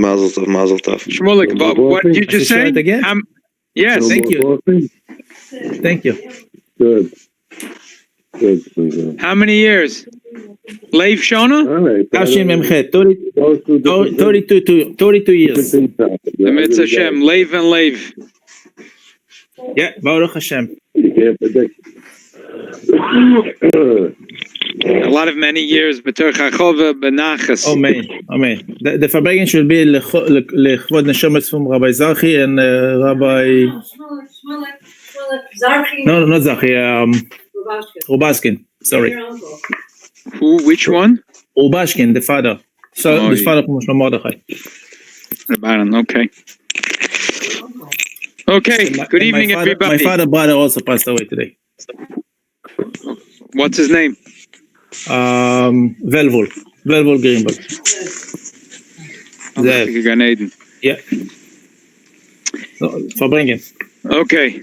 Mazel tov, mazel tov. Shmulik, but what did you just say? Again? Yes. Thank you. Thank you. Good. How many years? Leif Shona? All right. Hashem Memchet, 32 years. Emetz Hashem, Leif and Leif. Yeah, Baruch Hashem. You can't predict. A lot of many years, B'ter Chachova Benachas. Amen. The Farbrengen should be Lechvod Neshomet from Rabbi Zachi and Rabbi... No, not Zachi. Rubashkin. Sorry. Who? Which one? Rubashkin, the father. So the father from Shlomo Mordechai. Okay. Okay. Good evening, everybody. My father's brother also passed away today. What's his name? Velvol Greenberg. Gan Eden. Yeah. Farbrengen. Okay.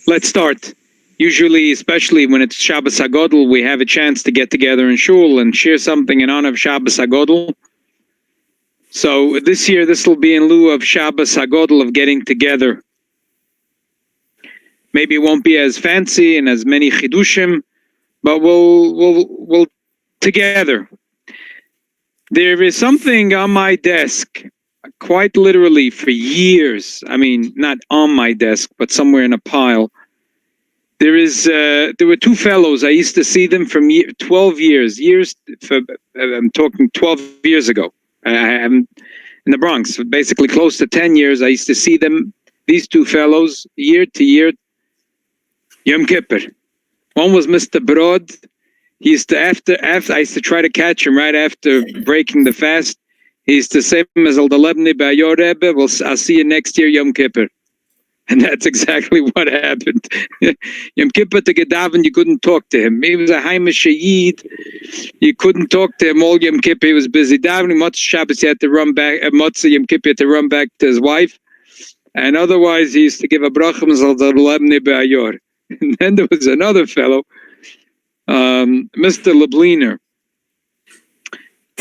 Let's start. Usually, especially when it's Shabbos HaGodel, we have a chance to get together in shul and share something in honor of Shabbos HaGodel. So this year, this will be in lieu of Shabbos HaGodel, of getting together. Maybe it won't be as fancy and as many chidushim, but we'll together. There is something on my desk, quite literally for years. I mean, not on my desk, but somewhere in a pile. There were two fellows. I used to see them from 12 years. I'm talking 12 years ago. I haven't in the Bronx, basically close to 10 years. I used to see them, these two fellows, year to year. Yom Kippur. One was Mr. Brod. He used to after I used to try to catch him right after breaking the fast. He used to say, "Mazal dalebni ba'yor Rebbe. Well, I'll see you next year, Yom Kippur." And that's exactly what happened. Yom Kippur to Gedaven, you couldn't talk to him. He was a Haimish Yid. You couldn't talk to him all Yom Kippur. He was busy davening. Motzei Shabbos, he had to run back. Motzei Yom Kippur, he had to run back to his wife. And otherwise, he used to give a bracha, Mazal dalebni ba'yor. And then there was another fellow, Mr. Lebliner,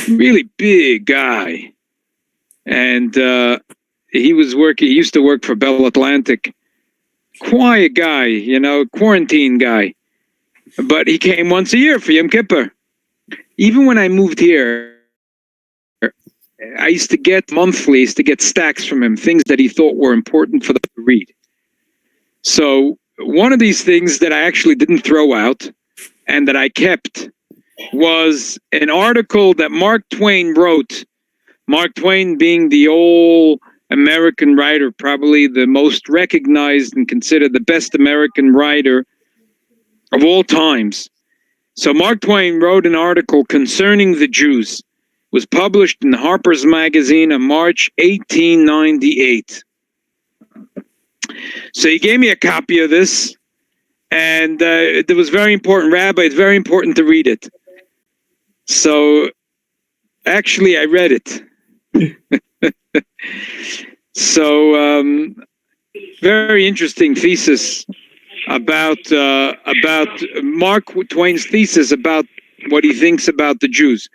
really big guy, and he used to work for Bell Atlantic. Quiet guy, quarantine guy, but he came once a year for Yom Kippur. Even when I moved here, I used to get stacks from him, things that he thought were important for them to read. So one of these things that I actually didn't throw out and that I kept was an article that Mark Twain wrote. Mark Twain being the old American writer, probably the most recognized and considered the best American writer of all times. So Mark Twain wrote an article concerning the Jews. It was published in Harper's Magazine in March 1898. So he gave me a copy of this, and it was very important. Rabbi, it's very important to read it. So actually, I read it. So very interesting thesis about Mark Twain's thesis about what he thinks about the Jews.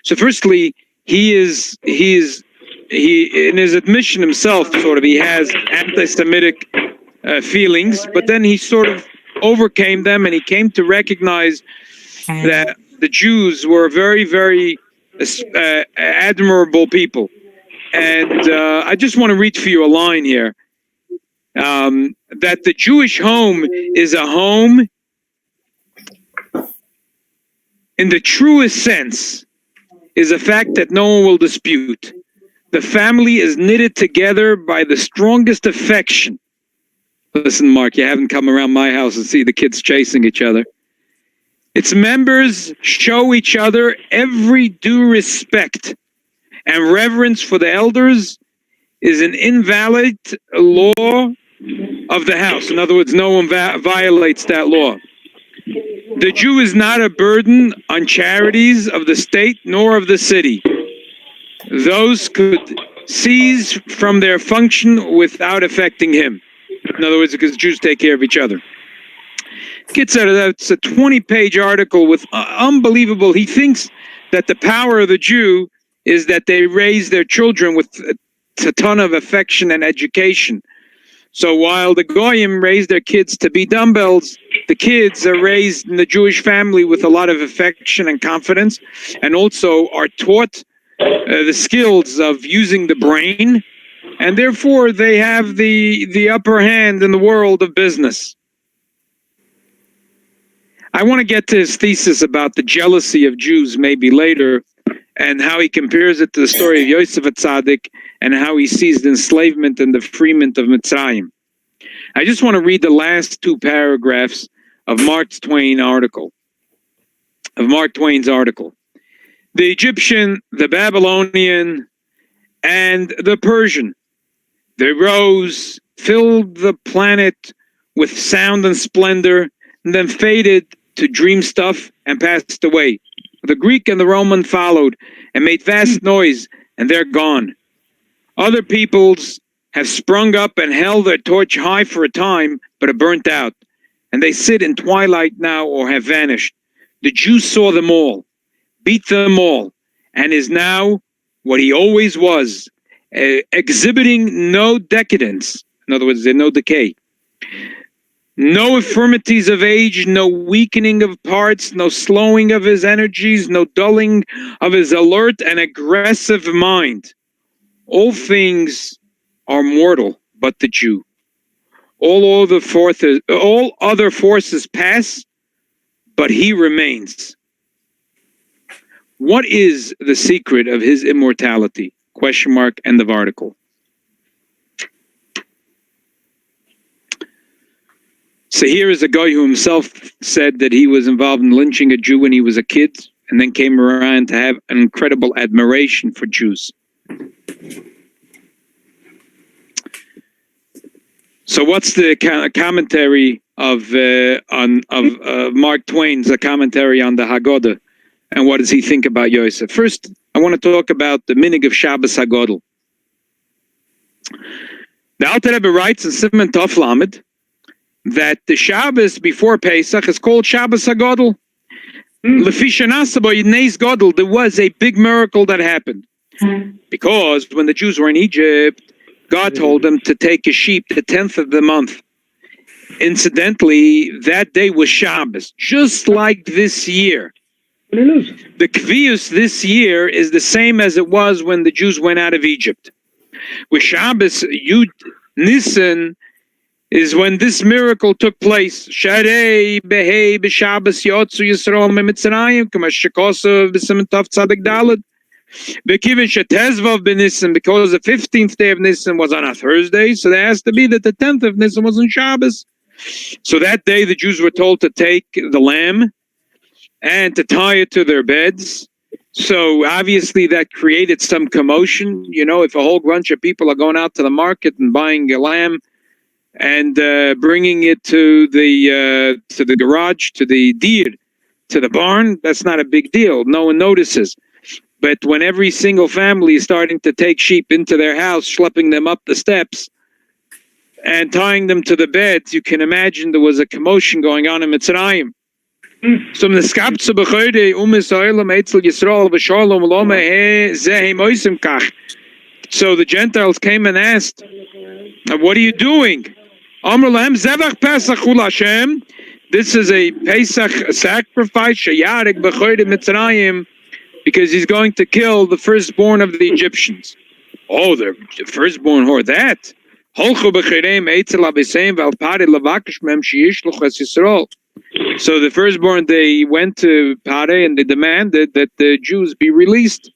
So firstly, he in his admission himself, he has anti-Semitic feelings, but then he sort of overcame them, and he came to recognize that the Jews were very, very admirable people. And I just want to read for you a line here, that the Jewish home is a home in the truest sense, is a fact that no one will dispute. The family is knitted together by the strongest affection. Listen, Mark, you haven't come around my house and see the kids chasing each other. Its members show each other every due respect, and reverence for the elders is an invalid law of the house. In other words, no one violates that law. The Jew is not a burden on charities of the state nor of the city. Those could cease from their function without affecting him. In other words, because Jews take care of each other. It's a 20-page article with He thinks that the power of the Jew is that they raise their children with a ton of affection and education. So while the Goyim raise their kids to be dumbbells, the kids are raised in the Jewish family with a lot of affection and confidence, and also are taught the skills of using the brain, and therefore they have the upper hand in the world of business. I want to get to his thesis about the jealousy of Jews maybe later, and how he compares it to the story of Yosef Atzadik, and how he sees the enslavement and the freement of Mitzrayim. I just want to read the last two paragraphs of Mark Twain's article. The Egyptian, the Babylonian, and the Persian, they rose, filled the planet with sound and splendor, and then faded to dream stuff and passed away. The Greek and the Roman followed and made vast noise, and they're gone. Other peoples have sprung up and held their torch high for a time, but are burnt out, and they sit in twilight now or have vanished. The Jew saw them all, beat them all, and is now what he always was, exhibiting no decadence. In other words, there's no decay. No infirmities of age, no weakening of parts, no slowing of his energies, no dulling of his alert and aggressive mind. All things are mortal, but the Jew. All other forces pass, but he remains. What is the secret of his immortality? Question mark, end of article. So here is a guy who himself said that he was involved in lynching a Jew when he was a kid, and then came around to have an incredible admiration for Jews. So what's the commentary of Mark Twain's commentary on the hagada, and what does he think about Yosef? First, I want to talk about the minig of Shabbos Hagadol. The Alter Rebbe writes in Siman Tov Lamed that the Shabbos before Pesach is called Shabbos Hagadol. Lefi Shanasa B'Yidnei Gadol, there was a big miracle that happened. Because when the Jews were in Egypt, God told them to take a sheep the 10th of the month. Incidentally, that day was Shabbos, just like this year. The Kvius this year is the same as it was when the Jews went out of Egypt. With Shabbos, Yud Nisan is when this miracle took place. Sharei behei b'Shabbos yotzu Yisrael me'Mitzrayim k'ma shekosav b'Siman Tov Tzadik Daled. Because the 15th day of Nisan was on a Thursday, so there has to be that the 10th of Nisan was on Shabbos. So that day the Jews were told to take the lamb and to tie it to their beds. So obviously that created some commotion. You know, if a whole bunch of people are going out to the market and buying a lamb and bringing it to the garage, to the deer, to the barn, that's not a big deal. No one notices. But when every single family is starting to take sheep into their house, schlepping them up the steps and tying them to the beds, you can imagine there was a commotion going on in Mitzrayim. So the Gentiles came and asked, what are you doing? This is a Pesach sacrifice, because he's going to kill the firstborn of the Egyptians. Oh, the firstborn whore, that. So the firstborn, they went to Pare and they demanded that the Jews be released.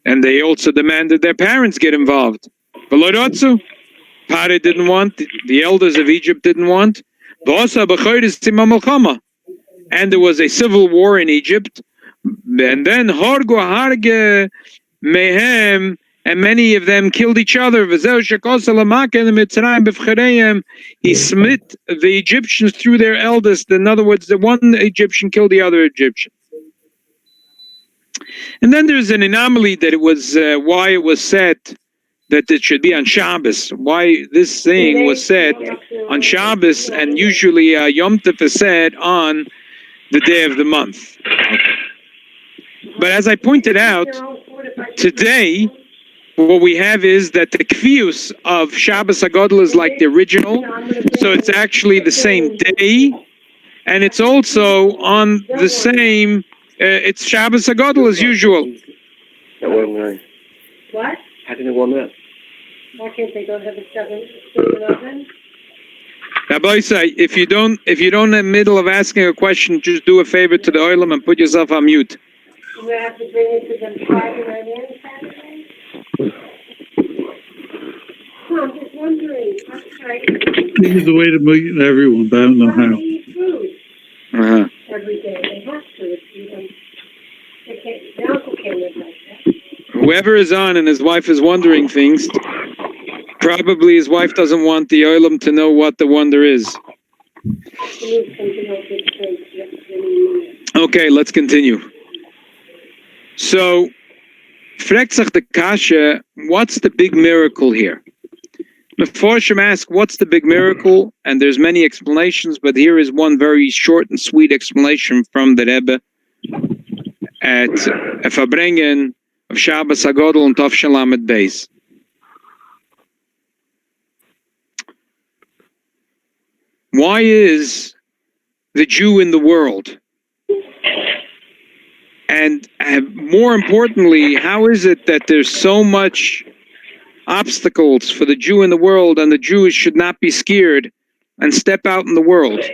And they also demanded their parents get involved. Pare didn't want, the elders of Egypt didn't want. And there was a civil war in Egypt. And then Harge Mehem, and many of them killed each other. He smit the Egyptians through their eldest. In other words, the one Egyptian killed the other Egyptian. And then there's an anomaly that it was why it was said that it should be on Shabbos. Why this thing was said on Shabbos, and usually Yom Tov is said on the day of the month. Okay. But as I pointed out, today what we have is that the kvius of Shabbos HaGadol is like the original, so it's actually the same day, and it's also on the same, it's Shabbos HaGadol as usual. That wasn't right. What? How can it warm up? Why can't they go have a seven oven? Rabbi say, if you don't in the middle of asking a question, just do a favor to the oilam and put yourself on mute. Do we have to bring it to them Friday night and Saturday? No, I'm just wondering. I'm sorry. This is the way to meet everyone, but I don't know Why do how. they eat food Uh-huh. every day? They have to. They can't. The uncle can't live like that. Whoever is on and his wife is wondering things, probably his wife doesn't want the oilam to know what the wonder is. They need something else to drink. Okay, let's continue. So, fragt sich the kasha, what's the big miracle here? Meforshim ask, what's the big miracle? And there's many explanations, but here is one very short and sweet explanation from the Rebbe at a Verbringen of Shabbos HaGadol and Tov Lamed Beis. Why is the Jew in the world? And more importantly, how is it that there's so much obstacles for the Jew in the world, and the Jews should not be scared and step out in the world?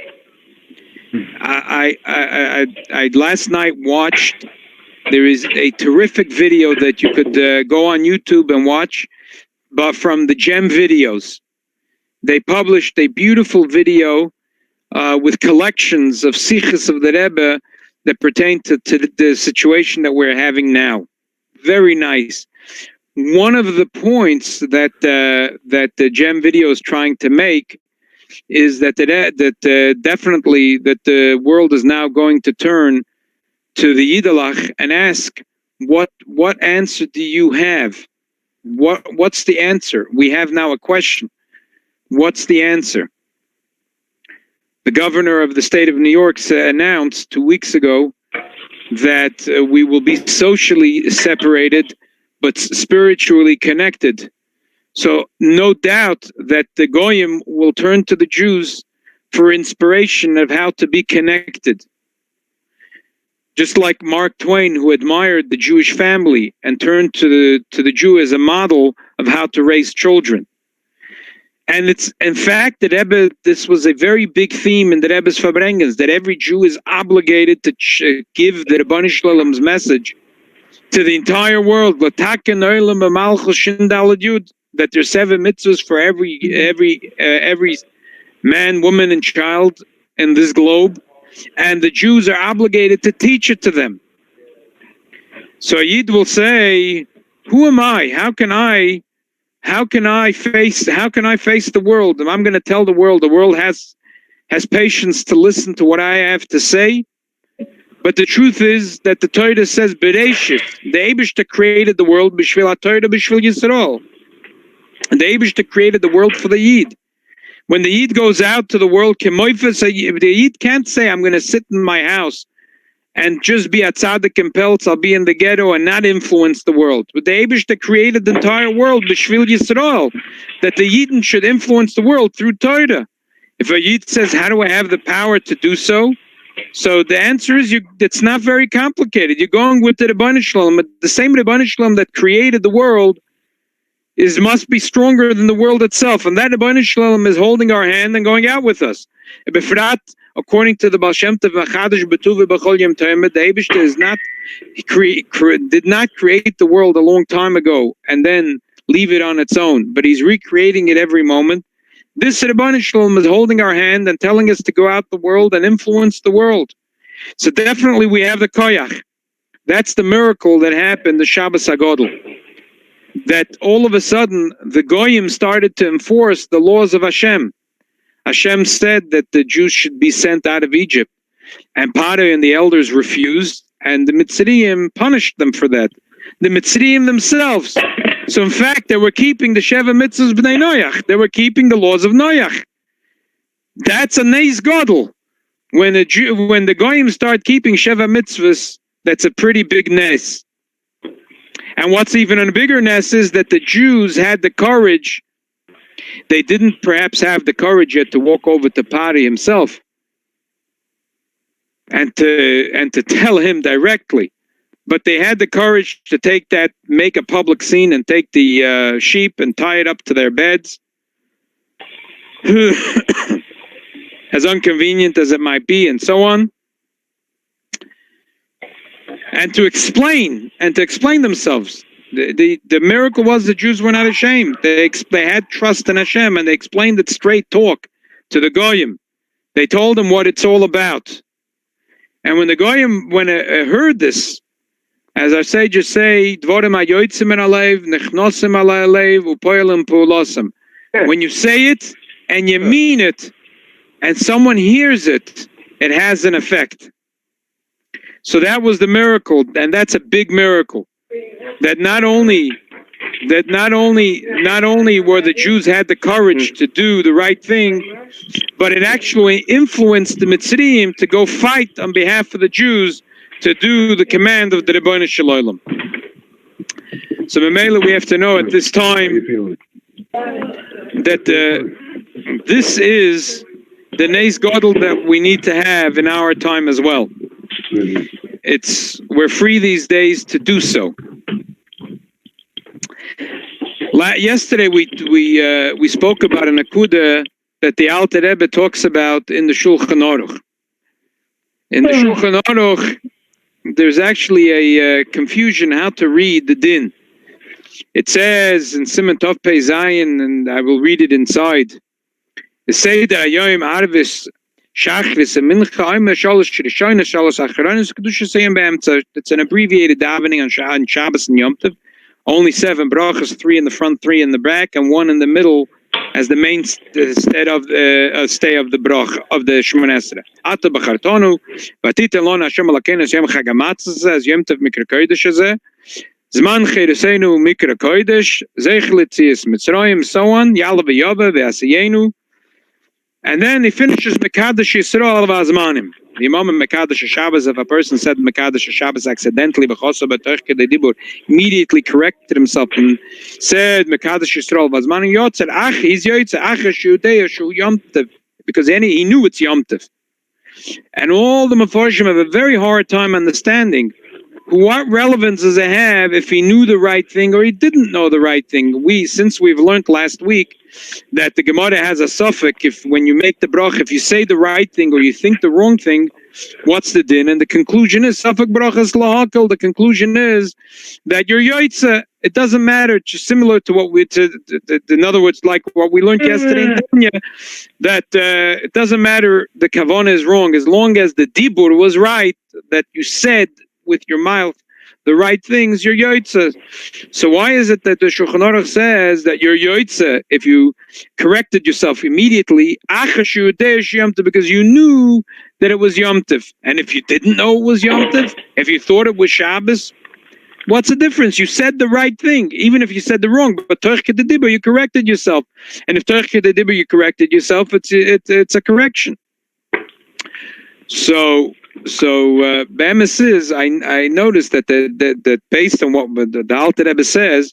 I last night watched. There is a terrific video that you could go on YouTube and watch, but from the Gem Videos. They published a beautiful video with collections of sichos of the Rebbe that pertain to the situation that we're having now. Very nice. One of the points that the Gem Video is trying to make is that definitely that the world is now going to turn to the Yiddelach and ask, what answer do you have? What's the answer? We have now a question. What's the answer? The governor of the state of New York announced 2 weeks ago that we will be socially separated but spiritually connected. So no doubt that the Goyim will turn to the Jews for inspiration of how to be connected. Just like Mark Twain, who admired the Jewish family and turned to the Jew as a model of how to raise children. And it's, in fact, the Rebbe, this was a very big theme in the Rebbe's Verbrengens, that every Jew is obligated to give the Rebbeinu Shalom's message to the entire world. That there's 7 mitzvahs for every man, woman, and child in this globe, and the Jews are obligated to teach it to them. So Yid will say, "Who am I? How can I face the world? And I'm going to tell the world has patience to listen to what I have to say." But the truth is that the Torah says, "Bereshit, the Eibishter created the world b'shvil HaTorah b'shvil Yisrael." And the Eibishter created the world for the Yid. When the Yid goes out to the world, the Yid can't say, "I'm going to sit in my house and just be a tzaddik and peltz, I'll be in the ghetto and not influence the world." But the Eibishter created the entire world, b'shvil Yisrael, that the Yidden should influence the world through Torah. If a Yid says, "How do I have the power to do so?" So the answer is, it's not very complicated. You're going with the Rebbeinu Shalom. The same Rebbeinu Shalom that created the world must be stronger than the world itself. And that Rebbeinu Shalom is holding our hand and going out with us. According to the Baal Shem Tov, the Eibishter did not create the world a long time ago and then leave it on its own, but he's recreating it every moment. This Rebbeinu Shalom is holding our hand and telling us to go out the world and influence the world. So definitely we have the koyach. That's the miracle that happened, the Shabbos HaGadol. That all of a sudden the Goyim started to enforce the laws of Hashem. Hashem said that the Jews should be sent out of Egypt, and Parah and the elders refused, and the Mitzrayim punished them for that. The Mitzrayim themselves. So in fact, they were keeping the Sheva Mitzvahs B'nai Noach. They were keeping the laws of Noach. That's a Neis Gadol. When the Goyim start keeping Sheva Mitzvahs, that's a pretty big Nes. And what's even a bigger ness is that the Jews had the courage. They didn't perhaps have the courage yet to walk over to Pari himself and to tell him directly. But they had the courage to make a public scene and take the sheep and tie it up to their beds. As inconvenient as it might be, and so on. And to explain themselves. The miracle was the Jews were not ashamed. They had trust in Hashem, and they explained it straight talk to the Goyim. They told them what it's all about. And when the Goyim heard this, as our sages say, Dvorim hayotzim min halev, nechnosim al halev, upoyelim pu'ulosim. When you say it and you mean it, and someone hears it, it has an effect. So that was the miracle, and that's a big miracle. That not only were the Jews had the courage to do the right thing, but it actually influenced the Mitzrayim to go fight on behalf of the Jews to do the command of the Rebbeinu Shalom. So Mamela, we have to know at this time that this is the Neis Gadol that we need to have in our time as well. We're free these days to do so. Yesterday we spoke about an akuda that the Alter Rebbe talks about in the Shulchan Aruch. In the Shulchan Aruch, there's actually a confusion how to read the din. It says in Siman Tov Pei Zayin, and I will read it inside. It says that Ayoim Arvis Shachris and Mincha Omer Shalosh Shirishayna Shalosh Acharonis Kedusha Seyim Be'emtza. It's an abbreviated davening on Shabbos and Yom Tov. Only 7 brachas, 3 in the front, 3 in the back, and 1 in the middle as the main stay of the brach of the Shemona Esrei. Ata b'chartonu, v'atita lona Hashem alakeinu Yom Chag HaMatzos as Yom Tov Mikra Kodesh hazeh, Zman Chereseinu Mikra Kodesh, Zeich L'tzias Mitzrayim, so on, Yala v'yava v'asiyenu, and then he finishes Mekadosh Yisrael al v'azmanim. The Imam in Mekadosh Shabbos, if a person said Mekadosh Shabbos accidentally, immediately corrected himself and said Mekadosh Yisrael v'azmanim yotzer, ach, he's yotzer, ach, shudei, shu Yom Tov, because he knew it's Yom Tov. And all the Mefarshim have a very hard time understanding what relevance does it have if he knew the right thing or he didn't know the right thing. Since we've learned last week that the Gemara has a suffix, if when you make the brach, if you say the right thing or you think the wrong thing, what's the din? And the conclusion is suffix brachas lahakal. The conclusion is that you're yoitza. It doesn't matter. It's just similar to what in other words, like what we learned yesterday in Tanya, that it doesn't matter. The kavana is wrong as long as the dibur was right. That you said with your mouth the right things, you're yoitza. So why is it that the Shulchan Aruch says that you're yoitza if you corrected yourself immediately, because you knew that it was Yom Tov? And if you didn't know it was Yom Tov, if you thought it was Shabbos, what's the difference? You said the right thing, even if you said the wrong. But Torch de Dibur, you corrected yourself. And if Torch de Dibur, you corrected yourself, it's a correction. So Bemis is, I noticed that that based on what the Alter Rebbe says,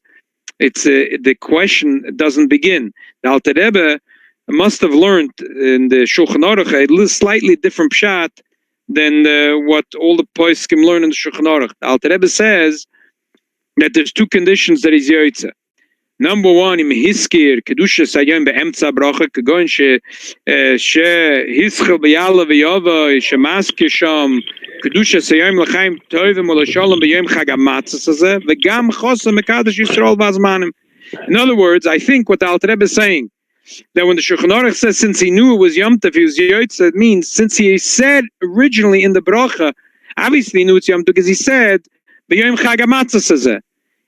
it's the question doesn't begin. The Alter Rebbe must have learned in the Shulchan Aruch a slightly different pshat than what all the poskim learn in the Shulchan Aruch. The Alter Rebbe says that there's 2 conditions that he's yoitza. Number 1, im hiskir kedusha sayom beemtza bracha kagon she hischel beyala v'yava shemaske sham kedusha sayom l'chaim tovim u'lashalom b'yom chag hamatzos hazeh v'gam chosa mekadosh Yisrael v'azmanim. In other words, I think what the Alter Rebbe is saying, that when the Shulchan Aruch says since he knew it was Yom Tov, he was yoitza, it means since he said originally in the bracha, obviously he knew it's Yom Tov because he said b'yom chag hamatzos hazeh.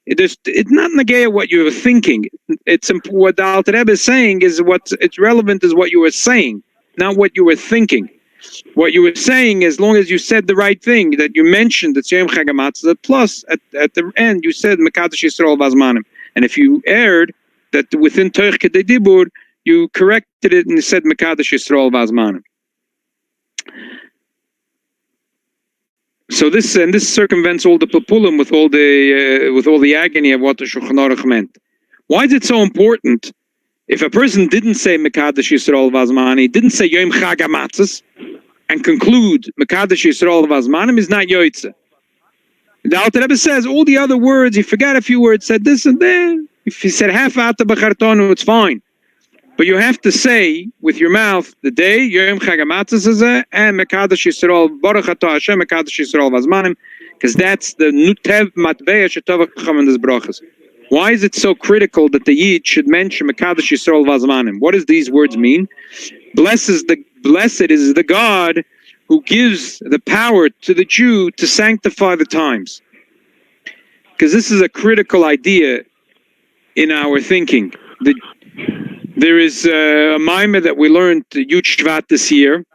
It's not negate what you were thinking. It's what the Alter Rebbe is saying is it's relevant is what you were saying, not what you were thinking. What you were saying, as long as you said the right thing, that you mentioned that Yom Chag HaMatzah, plus at the end you said Mekadosh Yisrael v'azmanim. And if you erred, that within Torch Kedei Dibur you corrected it and you said Mekadosh Yisrael v'azmanim. So this circumvents all the papulim with all the agony of what the Shulchan Aruch meant. Why is it so important? If a person didn't say Mekadosh Yisrael Vazmani, didn't say Yom Chag HaMatzos, and conclude Mekadosh Yisrael Vazmanim is not Yoitze. The Alter Rebbe says all the other words, he forgot a few words, said this and that. If he said half Ata B'Chartonu, it's fine. But you have to say with your mouth the day Yom Chag HaMatzos and Mekadosh Yisrael Baruch Atah Hashem Mekadosh Yisrael Vazmanim, because that's the Nutev Matveya Shetov Chacham in this brachas. Why is it so critical that the Yid should mention Mekadosh Yisrael Vazmanim? What does these words mean? Blessed is the God who gives the power to the Jew to sanctify the times. Because this is a critical idea in our thinking. There is a mimer that we learned Yud Shvat this year.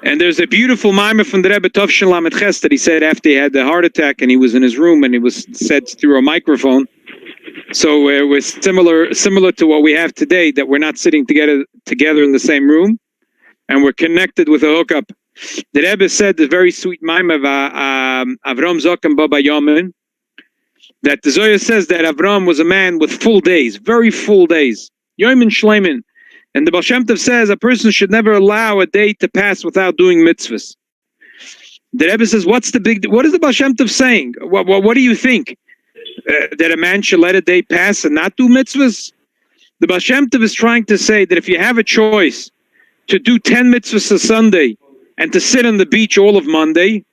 And there's a beautiful mimer from the Rebbe Tovshin Lamed Ches that he said after he had the heart attack and he was in his room and he was said through a microphone. So it was similar to what we have today, that we're not sitting together in the same room and we're connected with a hookup. The Rebbe said the very sweet mimer of Avram Zokim Baba Yomin, that the Zohar says that Avram was a man with full days, very full days. Yomin Shleimin. And the Baal Shem Tov says a person should never allow a day to pass without doing mitzvahs. The Rebbe says, what is the Baal Shem Tov saying? What do you think? That a man should let a day pass and not do mitzvahs? The Baal Shem Tov is trying to say that if you have a choice to do 10 mitzvahs a Sunday and to sit on the beach all of Monday,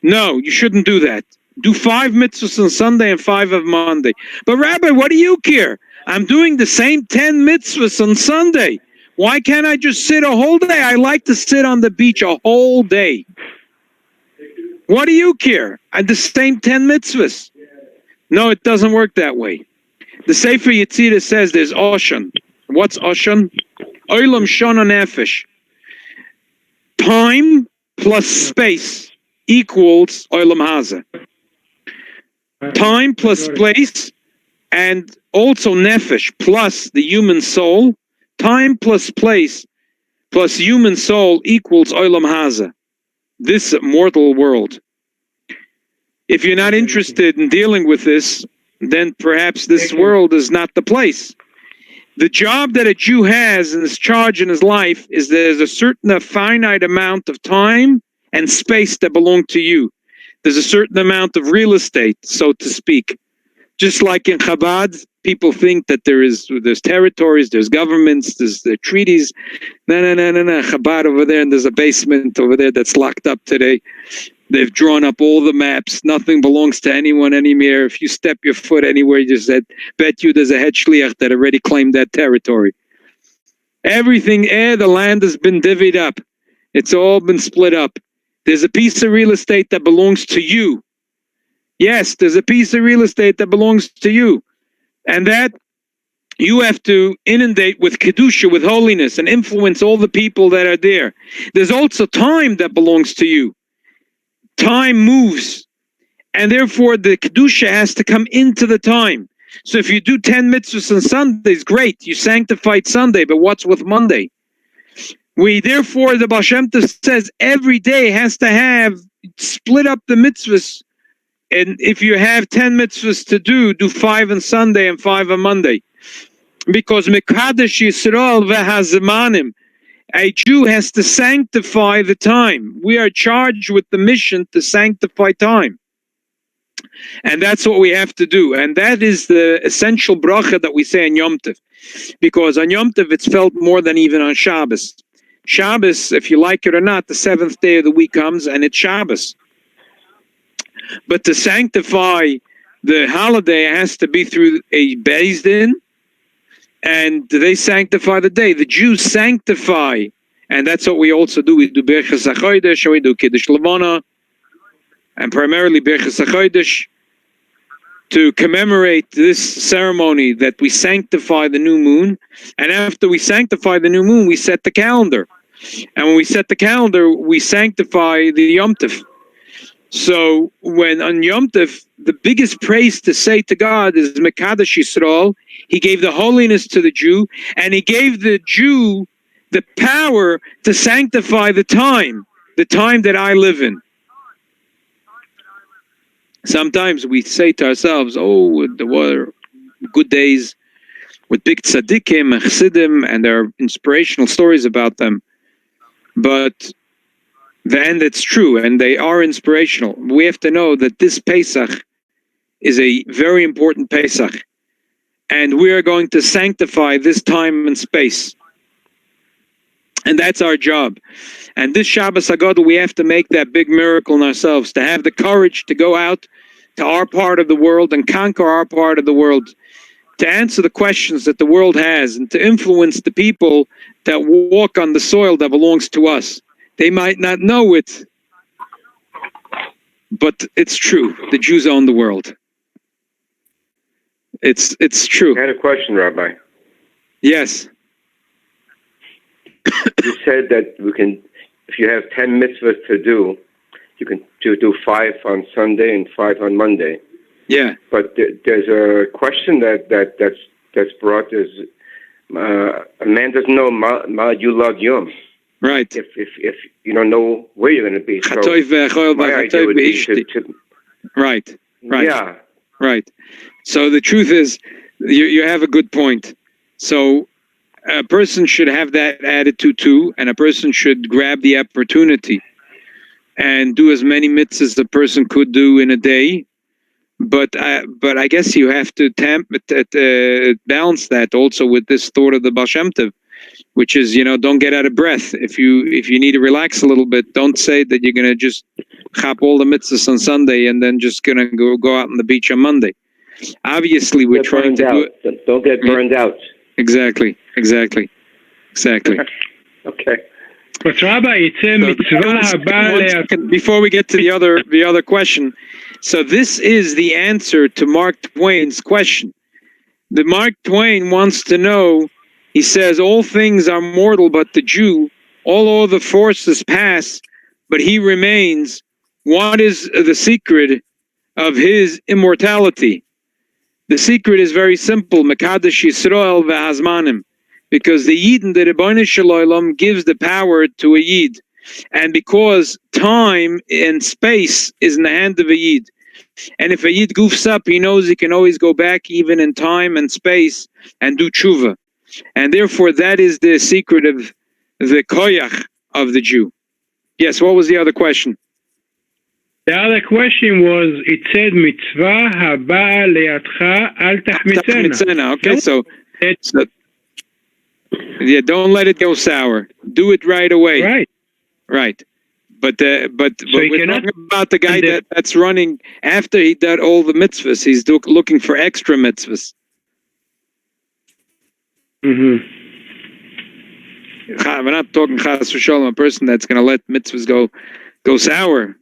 no, you shouldn't do that. Do 5 mitzvahs on Sunday and 5 on Monday. But Rabbi, what do you care? I'm doing the same 10 mitzvahs on Sunday. Why can't I just sit a whole day? I like to sit on the beach a whole day. What do you care? The same 10 mitzvahs. No, it doesn't work that way. The Sefer Yetzirah says there's Oshan. What's Oshan? Olam Shona Nefesh. Time plus space equals Olam Haza. Time plus place and also nefesh plus the human soul, time plus place plus human soul equals Olam Haza, this mortal world. If you're not interested in dealing with this, then perhaps this world is not the place. The job that a Jew has in his charge in his life is there's a certain finite amount of time and space that belong to you. There's a certain amount of real estate, so to speak. Just like in Chabad, people think that there's territories, there's governments, there's treaties. No. Chabad over there, and there's a basement over there that's locked up today. They've drawn up all the maps. Nothing belongs to anyone anymore. If you step your foot anywhere, you just bet you there's a head shliach that already claimed that territory. Everything, the land has been divvied up. It's all been split up. There's a piece of real estate that belongs to you. Yes, there's a piece of real estate that belongs to you. And that you have to inundate with Kedusha, with holiness, and influence all the people that are there. There's also time that belongs to you. Time moves. And therefore, the Kedusha has to come into the time. So if you do 10 mitzvahs on Sundays, great. You sanctified Sunday, but what's with Monday? Therefore, the Baal Shem Tov says every day has to have, split up the mitzvahs. And if you have 10 mitzvahs to do 5 on Sunday and 5 on Monday. Because Mekadosh Yisrael v'hazemanim, a Jew has to sanctify the time. We are charged with the mission to sanctify time. And that's what we have to do. And that is the essential bracha that we say on Yom Tov. Because on Yom Tov, it's felt more than even on Shabbos. Shabbos, if you like it or not, the 7th day of the week comes and it's Shabbos. But to sanctify the holiday has to be through a Beis Din, and they sanctify the day. The Jews sanctify, and that's what we also do. We do Birchas HaChodesh, we do Kiddush Levana, and primarily Birchas HaChodesh, to commemorate this ceremony that we sanctify the new moon. And after we sanctify the new moon, we set the calendar. And when we set the calendar, we sanctify the Yom Tov. So when on Yom Tov, the biggest praise to say to God is Mekadosh Yisrael. He gave the holiness to the Jew, and he gave the Jew the power to sanctify the time. the time that I live in. Sometimes we say to ourselves, oh, there were good days with big tzaddikim and chassidim, and there are inspirational stories about them. But then it's true, and they are inspirational. We have to know that this Pesach is a very important Pesach, and we are going to sanctify this time and space. And that's our job. And this Shabbos Hagada, we have to make that big miracle in ourselves, to have the courage to go out to our part of the world and conquer our part of the world, to answer the questions that the world has, and to influence the people that walk on the soil that belongs to us. They might not know it, but it's true. The Jews own the world. It's true. I had a question, Rabbi. Yes. You said that we can, if you have 10 mitzvahs to do, you can do 5 on Sunday and 5 on Monday. Yeah. But there's a question that's brought is a man doesn't know ma yulad yom. Right. If you don't know where you're going to be. So my idea would be to right. Yeah. Right. So the truth is, you have a good point. So a person should have that attitude too, and a person should grab the opportunity and do as many mitzvahs as a person could do in a day. But I guess you have to balance that also with this thought of the Baal Shem Tov, which is, don't get out of breath. If you need to relax a little bit, don't say that you're going to just chop all the mitzvahs on Sunday and then just going to go out on the beach on Monday. Obviously, we're trying to do it. Don't get burned out. Exactly. Okay. But Rabbi, it's a mitzvah. Before we get to the other question, so this is the answer to Mark Twain's question. The Mark Twain wants to know. He says, all things are mortal, but the Jew, all other forces pass, but he remains. What is the secret of his immortality? The secret is very simple. Mekadesh Yisrael v'hazmanim. Because the Yidden, the Rebbeinu Shalom, gives the power to a Yid. And because time and space is in the hand of a Yid. And if a Yid goofs up, he knows he can always go back even in time and space and do tshuva. And therefore, that is the secret of the koyach of the Jew. Yes, what was the other question? The other question was, it said, mitzvah haba le'atcha al tahmitzena. Okay, so yeah, don't let it go sour. Do it right away. Right. But we're talking about the guy that's running after he did all the mitzvahs. He's looking for extra mitzvahs. Mm-hmm. We're not talking chas v'sholom, a person that's going to let mitzvahs go sour.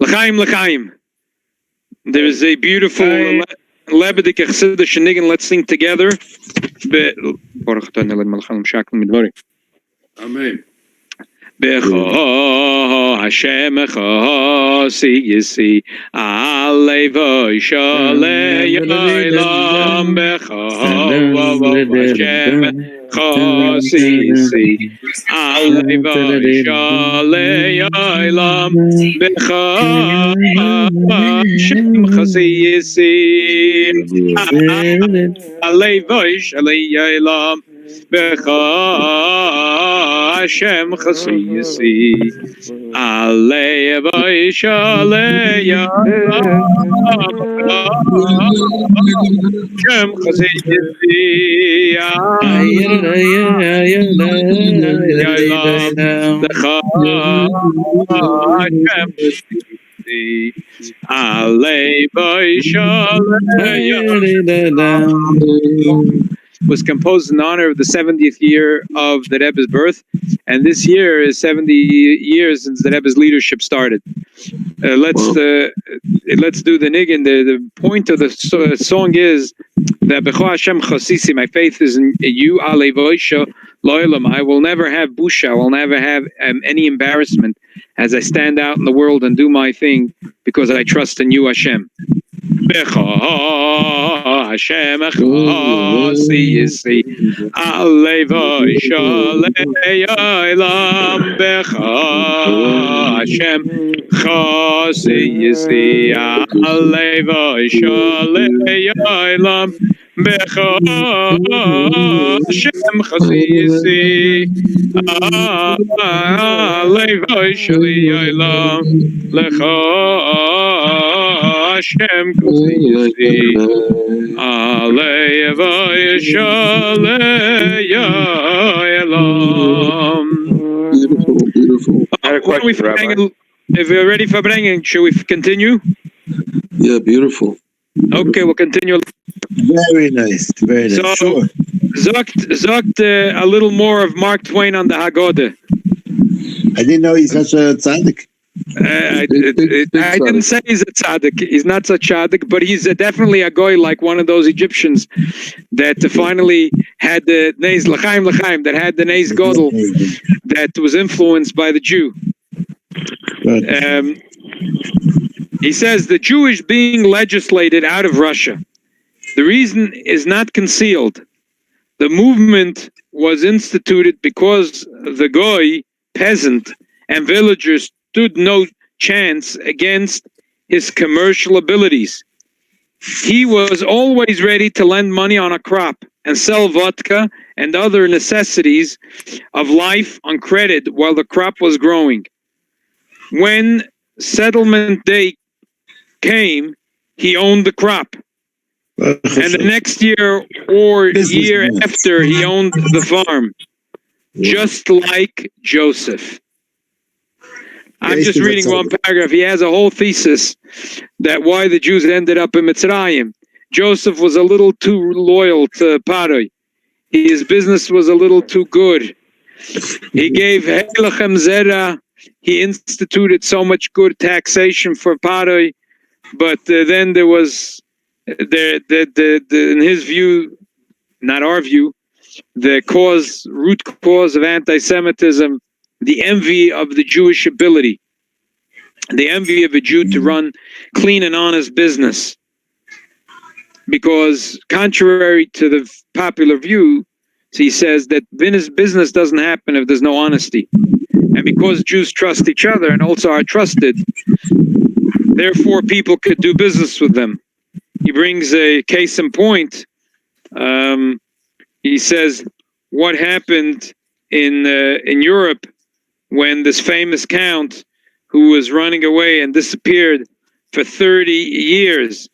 L'chaim. There is a beautiful Lebedik Chassidus Shenigan. Let's sing together. Amen. Becho Hashem Echosi Yisi Alevoi Shalei Yoilam Becho Hashem Echosi Yisi Alevoi Shalei Yoilam Becho Hashem Echosi Yisi Alevoi Shalei Yoilam Becha Hashem Chasiyasi Alei V'Shalei Hashem Chasiyasi Becha Hashem Chasiyasi Alei V'Shalei was composed in honor of the 70th year of the Rebbe's birth, and this year is 70 years since the Rebbe's leadership started. Let's do the niggin. The point of the song is that Becho Hashem Chasisi, my faith is in you, Alei Voisha Loilam. I will never have busha. I will never have any embarrassment as I stand out in the world and do my thing because I trust in you, Hashem. Becha Hashem Chasi Yisi Alevoi Shalei Olam Becha Hashem Chasi Yisi Alevoi Shalei Olam Becha Hashem Chasi Yisi Alevoi Shalei Olam Lecha Hashem Kusisi Alevoi Shalei Olam. Beautiful. I had a question, Rabbi. If we're ready for bringing, should we continue? Yeah, beautiful. Okay, we'll continue. Very nice. Very nice. So, Sure. Zogt a little more of Mark Twain on the hagada. I didn't know he's such a tzaddik. I didn't say he's a tzaddik. He's not such tzaddik, but he's definitely a goy like one of those Egyptians that finally had the Neis L'chaim, that had the Neis Godel that was influenced by the Jew. He says the Jew is being legislated out of Russia. The reason is not concealed. The movement was instituted because the goy, peasant, and villagers stood no chance against his commercial abilities. He was always ready to lend money on a crop and sell vodka and other necessities of life on credit while the crop was growing. When settlement day came, he owned the crop. And the next year or year after, he owned the farm. Just like Joseph. I'm just reading one paragraph. He has a whole thesis that why the Jews ended up in Mitzrayim. Joseph was a little too loyal to Paroi. His business was a little too good. He gave Helachem Zera. He instituted so much good taxation for Paroi, but then there was, in his view, not our view, the root cause of anti-Semitism, the envy of the Jewish ability, the envy of a Jew to run clean and honest business. Because contrary to the popular view, he says that business doesn't happen if there's no honesty. And because Jews trust each other and also are trusted, therefore people could do business with them. He brings a case in point. He says what happened in Europe when this famous count who was running away and disappeared for 30 years,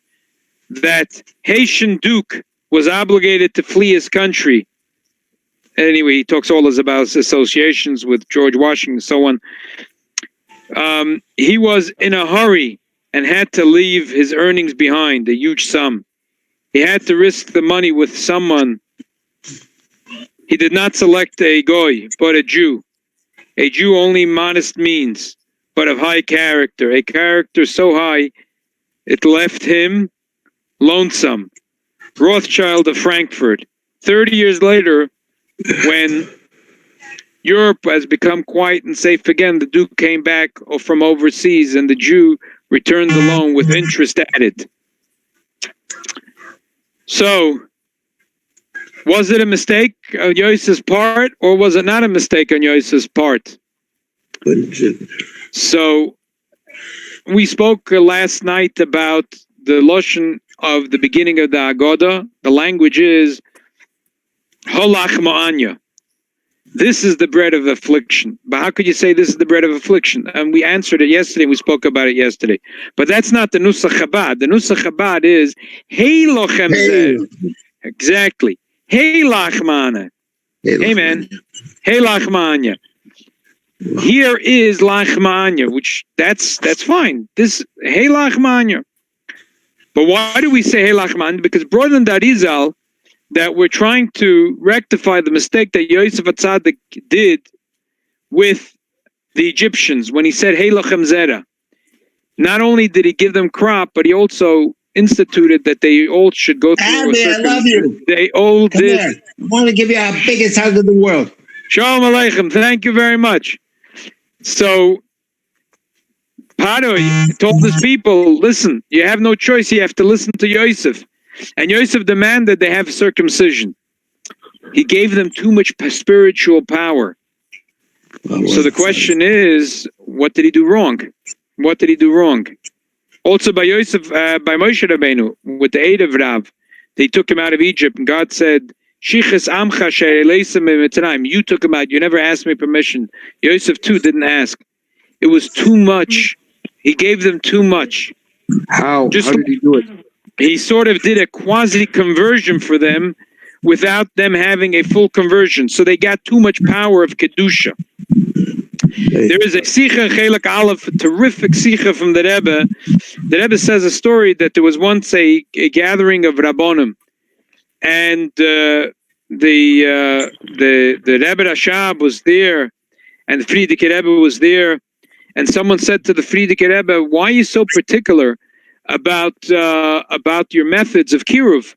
that Haitian Duke was obligated to flee his country. Anyway, he talks all this about his associations with George Washington and so on. He was in a hurry and had to leave his earnings behind, a huge sum. He had to risk the money with someone. He did not select a goy, but a Jew. A Jew only modest means, but of high character. A character so high, it left him lonesome. Rothschild of Frankfurt. 30 years later, when Europe has become quiet and safe again, the Duke came back from overseas and the Jew returned the loan with interest added. So, was it a mistake on Yosef's part, or was it not a mistake on Yosef's part? So, we spoke last night about the Lashon of the beginning of the hagada. The language is Holach Ma'anya. This is the bread of affliction. But how could you say this is the bread of affliction? And we answered it yesterday. We spoke about it yesterday. But that's not the Nusach Chabad. The Nusach Chabad is Hey Lochem Zeh. Exactly. Hey Lachmana. Hey man. Hey Lachmanya. Here is Lachmanya, which that's fine. This Hey Lachmanya. But why do we say Hey Lachmanya? Because Brother and Darizal, that we're trying to rectify the mistake that Yosef HaTzadik did with the Egyptians when he said, Hey Lachem Zera. Not only did he give them crop, but he also instituted that they all should go through Abby, I love you. They all Come did. here. I want to give you our biggest hug in the world. Shalom Aleichem. Thank you very much. So, Paro told his people, listen, you have no choice. You have to listen to Yosef. And Yosef demanded they have circumcision. He gave them too much spiritual power. So the question is, what did he do wrong? What did he do wrong? Also by Yosef, by Moshe Rabbeinu, with the aid of Rav, they took him out of Egypt, and God said, Shichas amcha she'eleisem mitzrayim. You took him out. You never asked me permission. Yosef too didn't ask. It was too much. He gave them too much. How? How did he do it? He sort of did a quasi-conversion for them without them having a full conversion. So they got too much power of Kedusha. There is a Sicha Chelak Aleph, a terrific Sicha from the Rebbe. The Rebbe says a story that there was once a gathering of Rabbonim. And the Rebbe Rashab was there, and the Frierdiker Rebbe was there. And someone said to the Frierdiker Rebbe, why are you so particular about your methods of kiruv?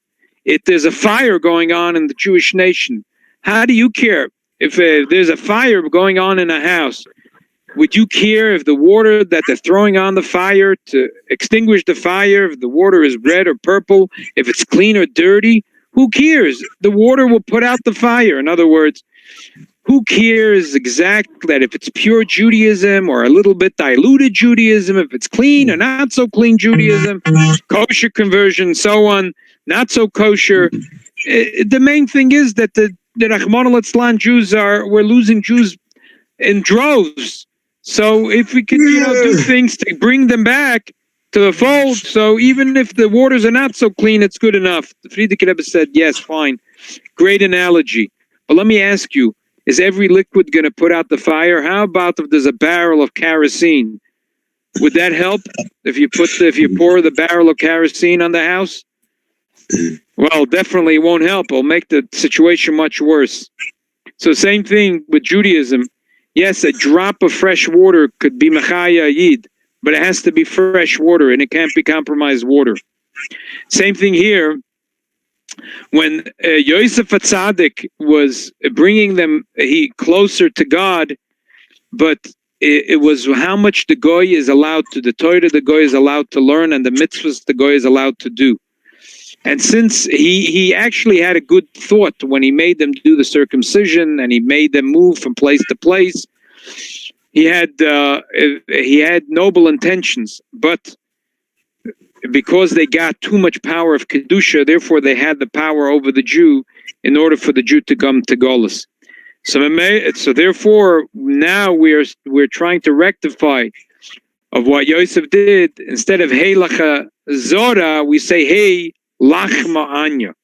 There's a fire going on in the Jewish nation. How do you care if there's a fire going on in a house? Would you care if the water that they're throwing on the fire to extinguish the fire, if the water is red or purple, if it's clean or dirty? Who cares? The water will put out the fire. In other words, who cares exactly that if it's pure Judaism or a little bit diluted Judaism, if it's clean or not so clean Judaism, kosher conversion, so on, not so kosher. The main thing is that the Rahman al-Islam Jews we're losing Jews in droves. So if we could, do things to bring them back to the fold, so even if the waters are not so clean, it's good enough. The Frierdiker Rebbe said, yes, fine. Great analogy. But let me ask you, is every liquid going to put out the fire? How about if there's a barrel of kerosene? Would that help if you pour the barrel of kerosene on the house? Well, definitely it won't help. It'll make the situation much worse. So same thing with Judaism. Yes, a drop of fresh water could be mechaya yid, but it has to be fresh water, and it can't be compromised water. Same thing here. When Yosef Atzadik was bringing them closer to God, but it was how much the goy is allowed to, the Torah the goy is allowed to learn, and the mitzvahs the goy is allowed to do. And since he actually had a good thought when he made them do the circumcision and he made them move from place to place, he had noble intentions, but because they got too much power of Kedusha, therefore they had the power over the Jew in order for the Jew to come to Golus. So therefore, now we're trying to rectify of what Yosef did. Instead of Hey Lacha Zora, we say Hey Lachma Anya.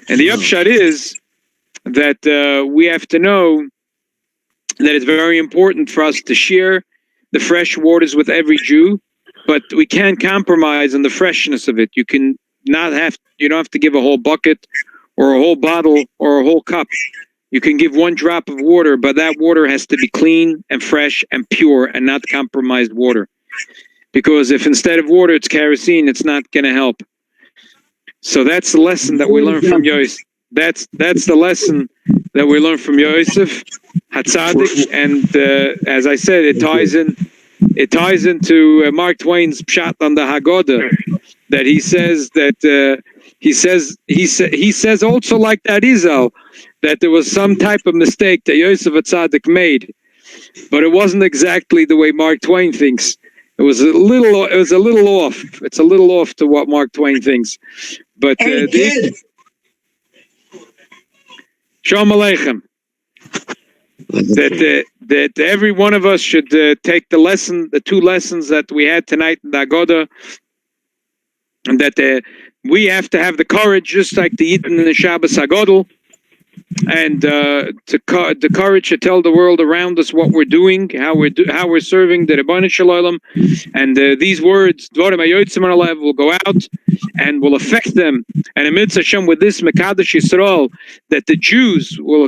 And the upshot is that we have to know that it's very important for us to share the fresh waters with every Jew, but we can't compromise on the freshness of it. You don't have to give a whole bucket or a whole bottle or a whole cup. You can give one drop of water, but that water has to be clean and fresh and pure and not compromised water. Because if instead of water it's kerosene, it's not going to help. So that's the lesson that we learn from Yosef. That's the lesson that we learn from Yosef Hatzadik, and as I said, it ties into Mark Twain's pshat on the hagada, that he says that he says also like that Izal, that there was some type of mistake that Yosef Hatzadik made, but it wasn't exactly the way Mark Twain thinks. It was a little off. It's a little off to what Mark Twain thinks. But Shalom Aleichem. That every one of us should take the two lessons that we had tonight in the Agoda, and that we have to have the courage, just like the Yidden in the Shabbos Hagodol, and the courage to tell the world around us what we're doing, how we're serving the Rebbeinu Shalom, and these words Dvarim HaYotzim Alev will go out and will affect them. And amidst Hashem, with this Mekadosh Yisrael, that the Jews will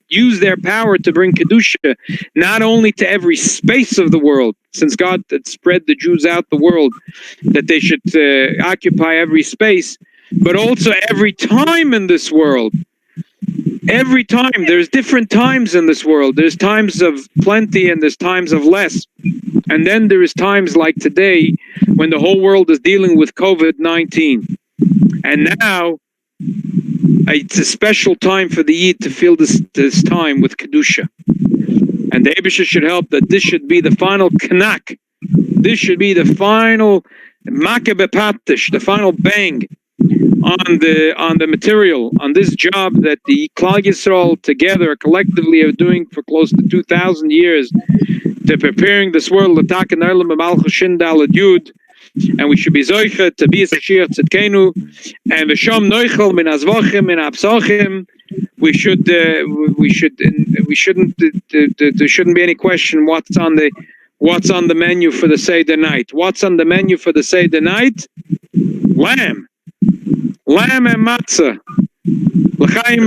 use their power to bring Kedusha not only to every space of the world, since God had spread the Jews out the world, that they should occupy every space, but also every time in this world. every time, there's different times in this world. There's times of plenty and there's times of less. And then there is times like today when the whole world is dealing with COVID-19. And now it's a special time for the Yid to feel this time with Kedusha. And the Eibusha should help that this should be the final knack. This should be the final makeh bepatish, the final bang on the material, on this job that the Klal Yisrael together collectively are doing for close to 2,000 years to preparing this world l'tak and erlam b'malchus shin daled yud, and we should be zoicha to be a Mashiach tzedkenu and v'sham noichel min azvachim min absachim. We shouldn't there shouldn't be any question what's on the menu for the Seder night. What's on the menu for the Seder night? Lamb and matzah. L'chaim.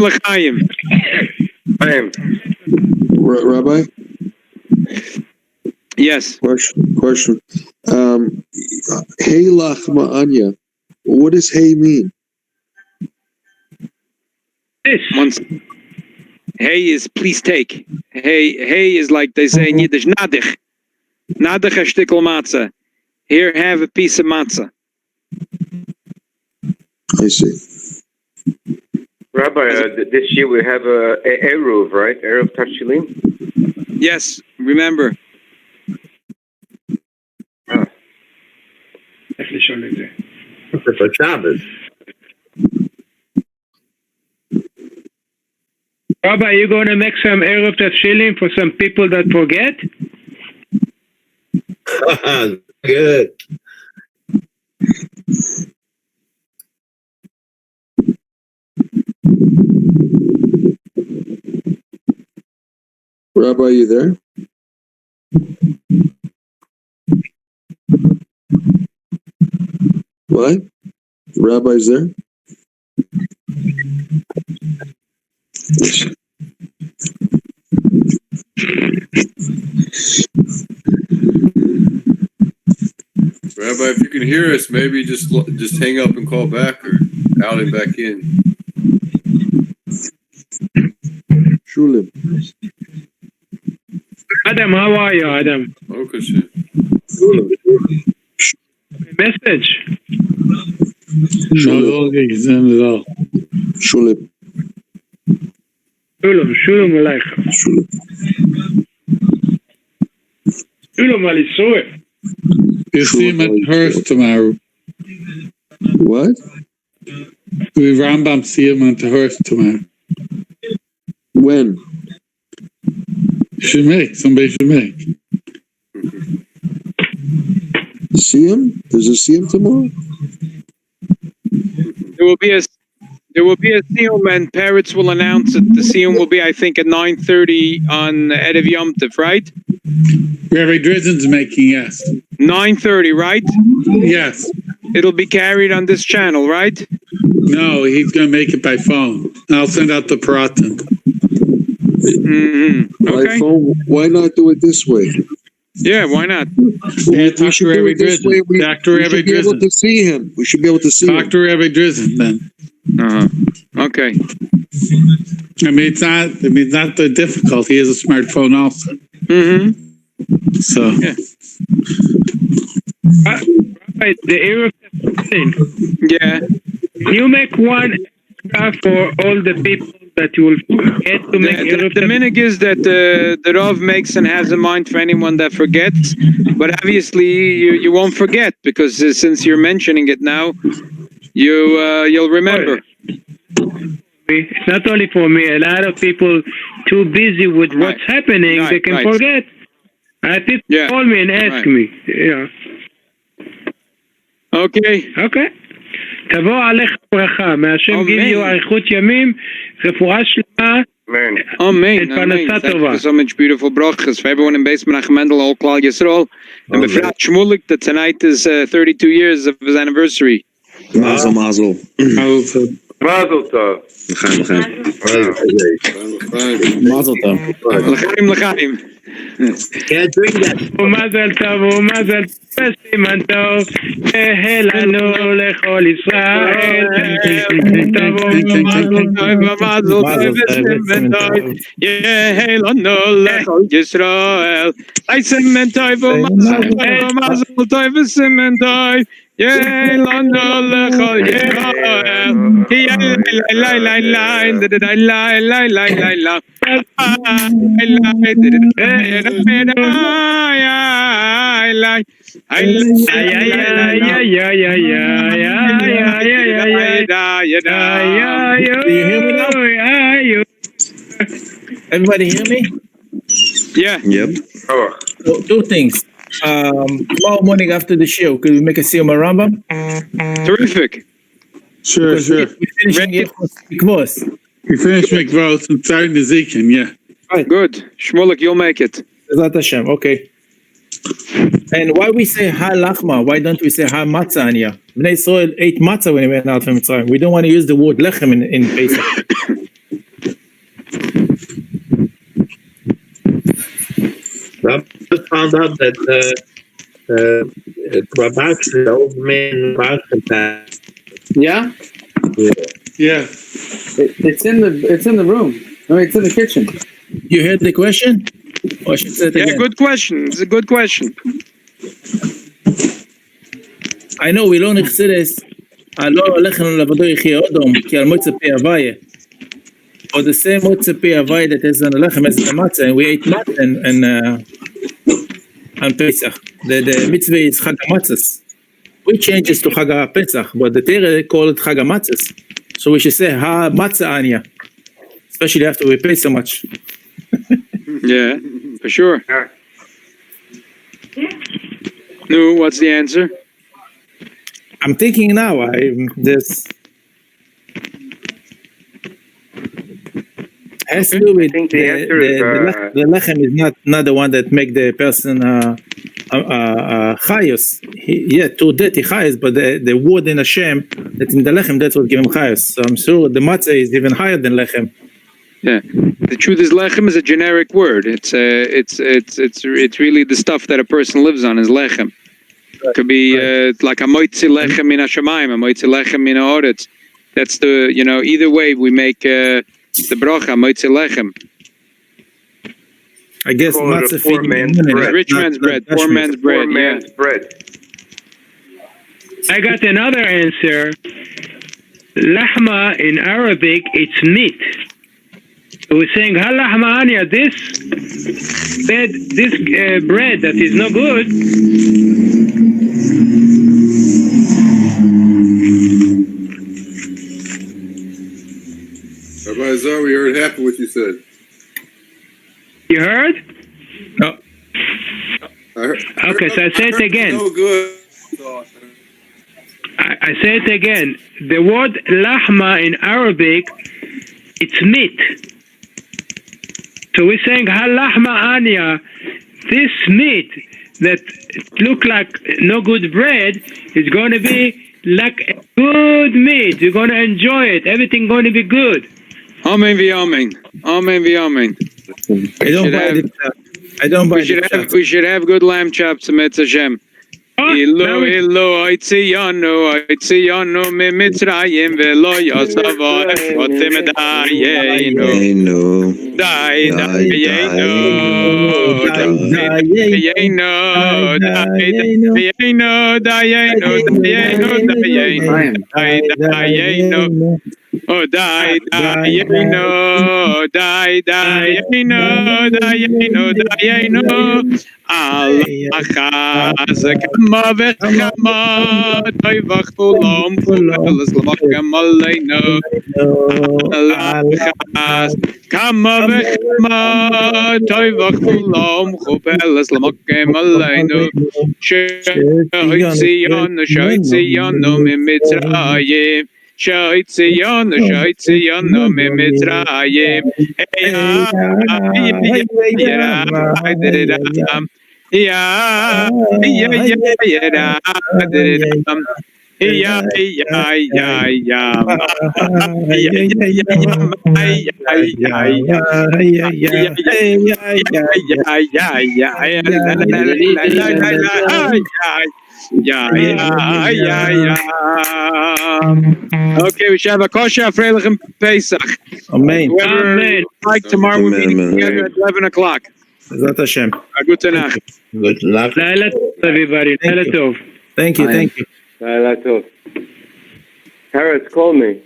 Rabbi? Yes. Question. Hey lach ma'anya. What does hey mean? Once, hey is please take. Hey is like they say in Yiddish, nadich. Nadich a shtickle matzah. Here, have a piece of matzah. I see. Rabbi, this year we have a Eruv, right? Eruv Tashilin? Yes, remember. For Shabbos. Rabbi, you going to make some Eruv Tashilin for some people that forget? Good. Rabbi, are you there? What? Rabbi's there? Rabbi, if you can hear us, maybe just hang up and call back or out and back in. Shulim. Adam, how are you, Adam? Okay, shit. Message. Shulim. Shulam Aleichem. Shulam Alisoi. You see him at Hearst tomorrow. What? We Rambam see him at Hearst tomorrow. When? Somebody should make. See him? Does it see him tomorrow? There will be a Siyum and Peretz will announce it. The Siyum will be, I think, at 9:30 on Erev Yom Tov, right? Rabbi Drizzen's making, yes. 9:30, right? Yes. It'll be carried on this channel, right? No, he's going to make it by phone. I'll send out the Pratin. Mm-hmm. Okay. By phone? Why not do it this way? Yeah, why not? Yeah, We should do it this way. We should be able to see him. We should be able to see him. Dr. Rabbi Drizzen, then. Okay. I mean, it's not that difficult. He has a smartphone also. Mm-hmm. So. Yeah. Right, the Eruv Tashilin. Yeah. You make one extra for all the people that you will forget to make Eruv The minig is that the Rav makes and has in mind for anyone that forgets, but obviously you won't forget because since you're mentioning it now, you'll remember. It's not only for me. A lot of people too busy with what's happening, they can forget. People call me and ask me. Yeah. Okay. תבוא עליך ברכה, מהשם גיל יהיו אריכות ימים, רפואה שלמה, Amen. פרנסה טובה. Thank you so much beautiful brachas for everyone in Beis Menachem Mendel, all Klal Yisrael, and Befrat Shmulik, that tonight is 32 years of his anniversary. Mazel. Mazel tov. Mazel tov. L'chaim. Can't drink that. ומזל טוב ומזל טוב סימן טוב יהא לנו לכל ישראל טוב ומזל טוב וסימן טוב יהא לנו לכל ישראל סימן טוב ומזל טוב וסימן טוב יהא לנו לכל ישראל Everybody hear me? Yeah. Yep. So, two things. Tomorrow morning after the show, could we make a Siyum Rambam? Terrific. Sure. We're finishing Mikvos. We finished McVoth and starting the Zekin, yeah. Good. Shmulek, you'll make it. Bezat Hashem, okay. And why we say Ha Lachma? Why don't we say Ha Matzah Anya? Bnei Israel ate matzah when they went out from Mitzrayim. We don't want to use the word lechem in Pesach. I just found out that Rabbi, the old man, Yeah? Yeah. It's in the room. No, it's in the kitchen. You heard the question? Or I should say it Yeah, again? good question. It's a good question. I know we learn Chassidus, Alo Lechem Lavado Yechia Odom, Ki Al Motzei Pi Havaya. Or the same Motzei Pi Havaya that is on the lechem as the matzah, and we ate matzah and Pesach. The mitzvah is Chag HaMatzos. We change it to Chag HaPesach, but the Torah call it Chag HaMatzos. So we should say Ha Matzah Anya, especially after we pay so much. Yeah, for sure. No, what's the answer? I'm thinking now. This has to do with I think the answer is the lechem is not the one that make the person chayos. To that he chayos, but the word in Hashem that in the lechem that's what give him chayos. So I'm sure the matzah is even higher than lechem. Yeah, the truth is, lechem is a generic word. It's really the stuff that a person lives on is lechem. It could be like a moitzi lechem min hashamayim, a moitzi lechem min haaretz. That's the either way we make the bracha moitzi lechem. I guess matzah poor man's bread. Rich man's bread, poor man's bread. Poor man's bread. I got another answer. Lahma in Arabic, it's meat. So we're saying halahma anya, this bread that is no good. Rabbi Zar, we heard half of what you said. You heard? No. Okay, so I say it again. No good. I say it again. The word lahma in Arabic, it's meat. So we're saying halahma anya, this meat that look like no good bread is going to be like a good meat. You're going to enjoy it. Everything going to be good. Amen v'amen. Amen v'amen. I don't buy it. We should have good lamb chops, Metz Hashem. Ilo, Itziyanu, Mimitzrayim, Velo Yosava, Otim Dayenu, Oh, die, Allah kama v'chama toivach kulam kulas l'makam aleinu Allah kama v'chama toivach kulam kulas l'makam aleinu Shoitziyanu mimitzrayim Shoitziyanu mimitzrayim Okay, we should have a kosher Freilichem Pesach. Amen. Whoever like tomorrow we'll meet together at 11 o'clock. Bezat Hashem. Good Nacht. Good luck. Laila tov, everybody. Laila tov. Thank you, thank you. Harris, call me.